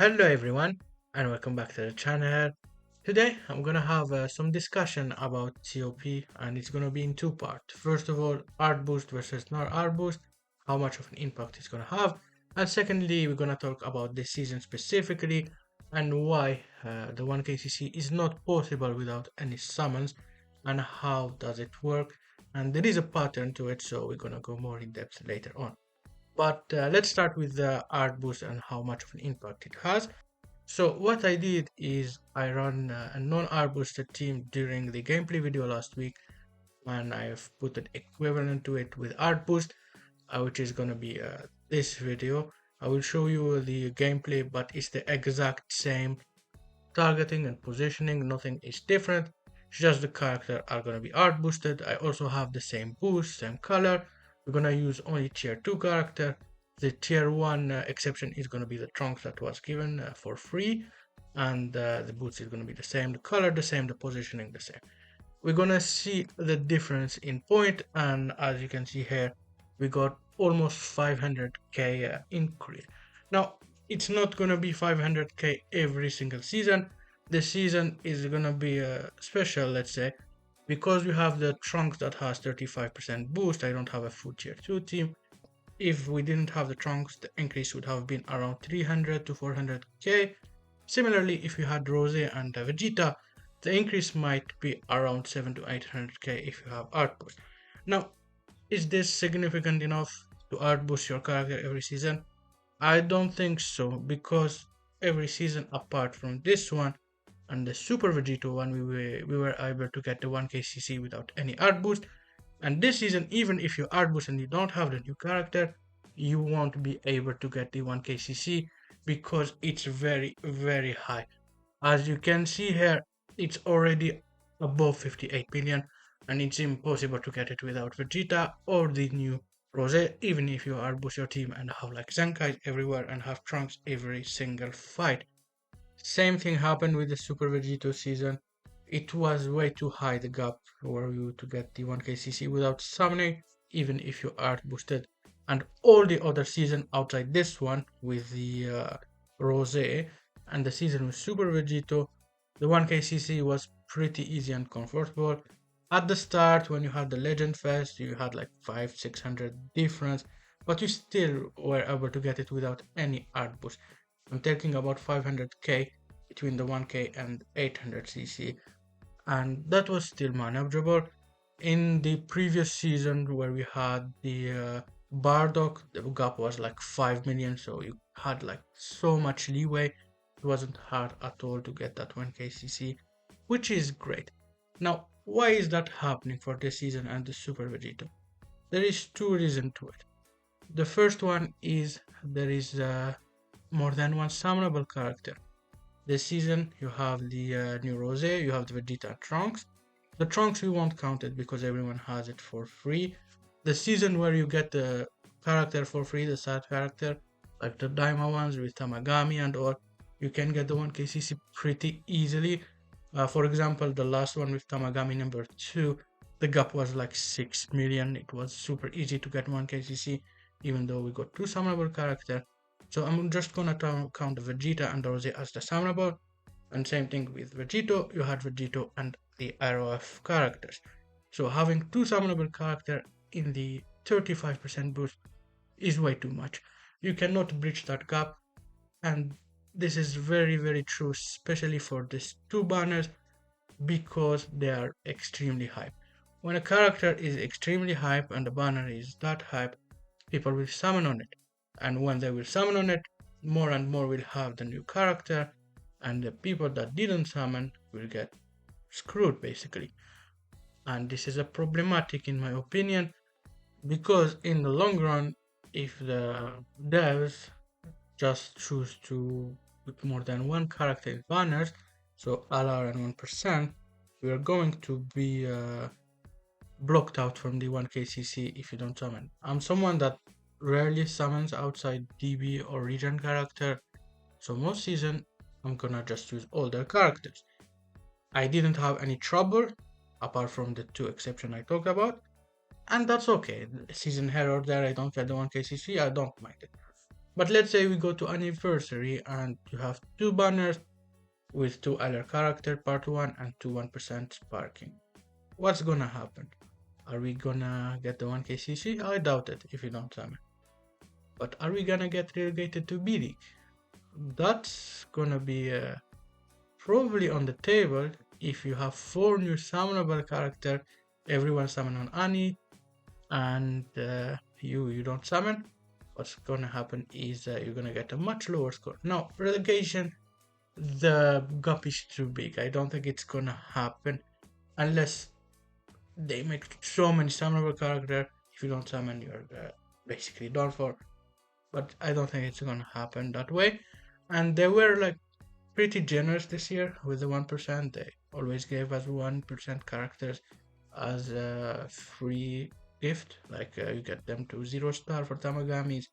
Hello everyone and welcome back to the channel. Today I'm gonna have some discussion about ToP and it's gonna be in two parts. First of all, art boost versus not art boost, how much of an impact it's gonna have, and secondly we're gonna talk about this season specifically and why the 1KCC is not possible without any summons and how does it work. And there is a pattern to it, so we're gonna go more in depth later on. But let's start with the art boost and how much of an impact it has. So what I did is I run a non-art boosted team during the gameplay video last week, and I've put an equivalent to it with art boost, which is gonna be this video. I will show you the gameplay, but it's the exact same targeting and positioning. Nothing is different. It's just the character are gonna be art boosted. I also have the same boost, same color. We're gonna use only tier 2 character. The tier 1 exception is gonna be the trunks that was given for free, and the boots is gonna be the same, the color the same, the positioning the same. We're gonna see the difference in point, and as you can see here, we got almost 500k increase. Now it's not gonna be 500k every single season. The season is gonna be special, let's say, because we have the trunks that has 35% boost. I don't have a full tier 2 team. If we didn't have the trunks, the increase would have been around 300 to 400k. Similarly, if you had Rose and Vegeta, the increase might be around 7 to 800k if you have art boost. Now, is this significant enough to art boost your character every season? I don't think so, because every season apart from this one and the Super Vegito one, we were able to get the 1KCC without any art boost. And this season, even if you art boost and you don't have the new character, you won't be able to get the 1KCC because it's very, very high. As you can see here, it's already above 58 billion, and it's impossible to get it without Vegeta or the new Rose, even if you art boost your team and have like Zenkais everywhere and have Trunks every single fight. Same thing happened with the Super Vegito season. It was way too high the gap for you to get the 1KCC without summoning, even if you art boosted. And all the other season outside this one with the Rose and the season with Super Vegito, the 1KCC was pretty easy and comfortable. At the start, when you had the Legend Fest, you had like 500-600 difference, but you still were able to get it without any art boost. I'm talking about 500k between the 1k and 800cc, and that was still manageable. In the previous season where we had the Bardock, the gap was like 5 million, so you had like so much leeway. It wasn't hard at all to get that 1KCC, which is great. Now, why is that happening for this season and the Super Vegeta? There is two reasons to it. The first one is there is more than one summonable character. This season you have the new Rose, you have the Vegeta and Trunks. The Trunks we won't count it because everyone has it for free. The season where you get the character for free, the sad character, like the Daima ones with Tamagami and all, you can get the 1KCC pretty easily. For example, the last one with Tamagami number 2, the gap was like 6 million. It was super easy to get 1KCC, even though we got two summonable characters. So I'm just gonna count Vegeta and Rose as the summonable, and same thing with Vegito, you had Vegito and the ROF characters. So having two summonable characters in the 35% boost is way too much. You cannot bridge that gap, and this is very, very true, especially for these two banners, because they are extremely hype. When a character is extremely hype and the banner is that hype, people will summon on it. And when they will summon on it, more and more will have the new character, and the people that didn't summon will get screwed basically. And this is a problematic in my opinion, because in the long run, if the devs just choose to put more than one character in banners, so LR and 1%, we are going to be blocked out from the 1KCC if you don't summon. I'm someone that rarely summons outside DB or region character, so most season I'm gonna just use older characters. I didn't have any trouble apart from the two exceptions I talked about, and that's okay. Season here or there, I don't get the 1KCC, I don't mind it. But let's say we go to anniversary and you have two banners with two other character part 1 and two 1% sparking. What's gonna happen? Are we gonna get the 1k CC? I doubt it if you don't summon. But are we gonna get relegated to B League? That's gonna be probably on the table if you have 4 new summonable character, everyone summon on Ani, and you don't summon. What's gonna happen is you're gonna get a much lower score. Now, relegation, the gap is too big. I don't think it's gonna happen unless they make so many summonable character. If you don't summon, you're basically done for. But I don't think it's gonna happen that way. And they were like pretty generous this year with the 1%. They always gave us 1% characters as a free gift. Like you get them to 0-star for Tamagamis,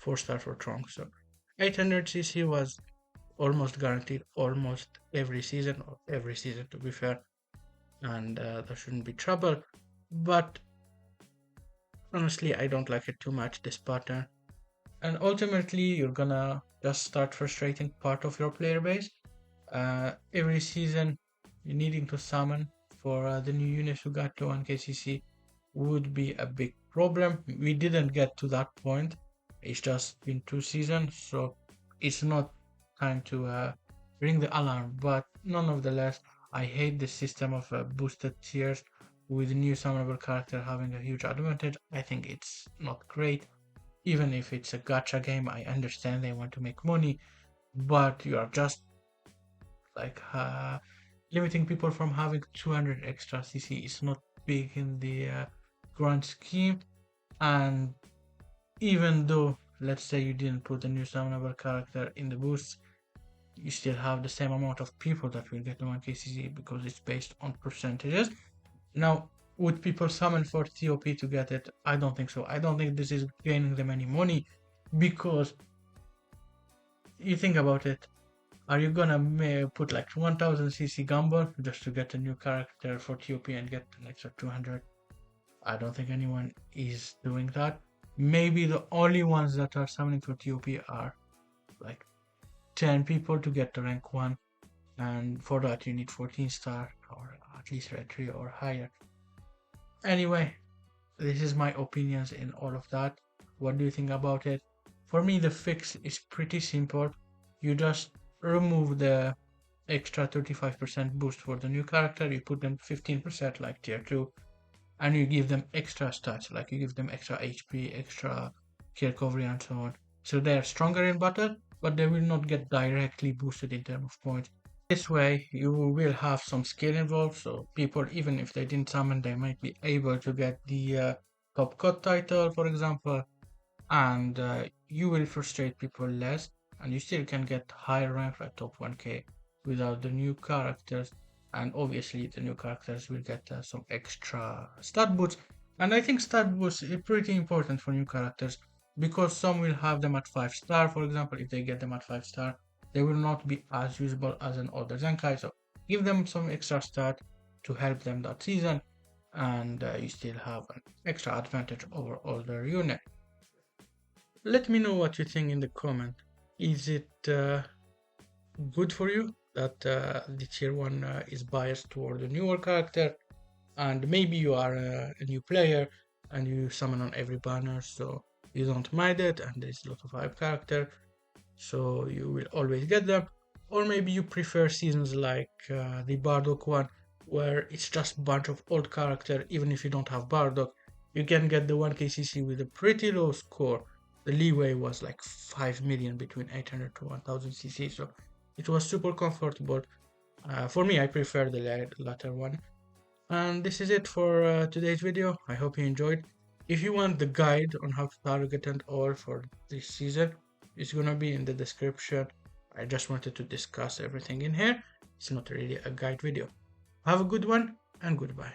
4-star for Trunks. So 800 CC was almost guaranteed almost every season, or every season to be fair. And there shouldn't be trouble. But honestly, I don't like it too much, this pattern. And ultimately, you're gonna just start frustrating part of your player base. Every season, you needing to summon for the new units who got to 1kcc would be a big problem. We didn't get to that point. It's just been 2 seasons, so it's not time to ring the alarm. But nonetheless, I hate the system of boosted tiers with new summonable character having a huge advantage. I think it's not great. Even if it's a gacha game, I understand they want to make money, but you are just like limiting people from having 200 extra CC is not big in the grand scheme. And even though, let's say you didn't put a new summonable character in the boosts, you still have the same amount of people that will get the 1k CC because it's based on percentages. Now, would people summon for ToP to get it? I don't think so. I don't think this is gaining them any money, because you think about it, are you gonna put like 1000 CC gamble just to get a new character for ToP and get an extra 200? I don't think anyone is doing that. Maybe the only ones that are summoning for ToP are like 10 people to get to rank 1, and for that you need 14 star or at least red 3 or higher. Anyway, this is my opinions in all of that. What do you think about it? For me, the fix is pretty simple. You just remove the extra 35% boost for the new character, you put them 15% like tier 2, and you give them extra stats, like you give them extra HP, extra kill recovery and so on. So they are stronger in battle, but they will not get directly boosted in terms of points. This way, you will have some skill involved, so people, even if they didn't summon, they might be able to get the top cut title, for example, and you will frustrate people less, and you still can get higher rank like top 1k without the new characters. And obviously, the new characters will get some extra stat boosts. And I think stat boosts is pretty important for new characters, because some will have them at 5-star, for example. If they get them at 5-star, they will not be as usable as an older Zenkai, so give them some extra stat to help them that season, and you still have an extra advantage over older unit. Let me know what you think in the comment. Is it good for you that the tier 1 is biased toward the newer character, and maybe you are a new player and you summon on every banner, so you don't mind it, and there's a lot of hype character, so you will always get them? Or maybe you prefer seasons like the Bardock one, where it's just a bunch of old character. Even if you don't have Bardock, you can get the 1kcc with a pretty low score. The leeway was like 5 million between 800 to 1000 cc, so it was super comfortable. For me, I prefer the latter one. And this is it for today's video. I hope you enjoyed. If you want the guide on how to target and all for this season, it's gonna be in the description. I just wanted to discuss everything in here. It's not really a guide video. Have a good one, and goodbye.